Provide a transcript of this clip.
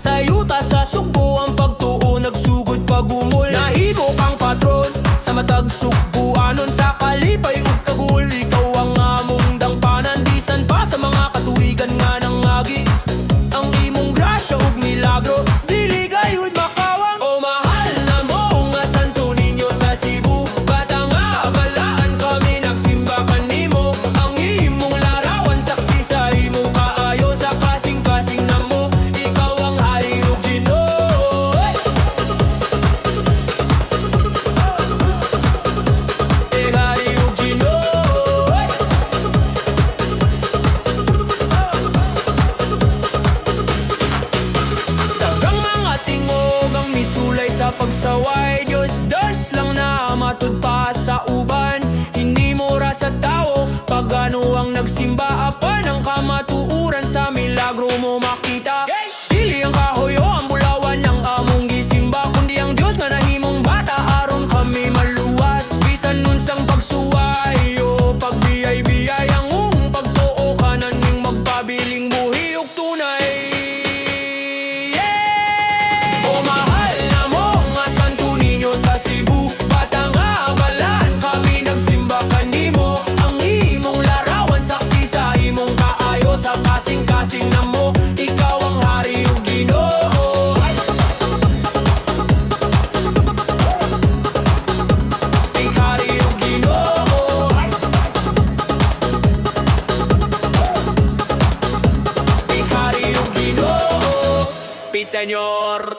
Sa yuta sa sugbo ang pagtuo, nagsugod pagumol. Nahimo kang patron sa matag sugbuanon, sa kalipay ug kagul. Ikaw ang among dangpanan, bisan pa sa mga katuigan nga nangagi. Ang imong grasya ug milagro, dili gayud makawang. O mahal na mo nga Santo Niño sa Cebu, bata nga balaan kami nagsimba kanimo. Ang imong larawan saksi sa imong kaayo, sa kasing-kasing na mo, ikaw ang hari ug Ginoo. Hari ug Ginoo. Daghang mga tingog ang misulay sa pagsaway, Diyos dos lang na matud pa sa uban. Hindi mo ra sa tao pagano ang nagsimba, apan ang kamatuuran sa milagro mo makita. Dili ang kahoyo ang bulawan ng among gisimba, kundi ang Diyos nga nahimong bata aron kami maluwas. Bisan nun sang pagsuway o pagbiyay-biyay, ang pagtuo kanan ning magpabiling buhi ug tunay. O mahal na mo nga Santo Niño sa Cebu, bata nga balaan kami nagsimba kanimo. Ang imong larawan saksi sa imong kaayo, sa kasing-kasing na mo, ikaw ang hari ug Ginoo. Hari ug Ginoo. Hari ug Ginoo. Pit Senyor.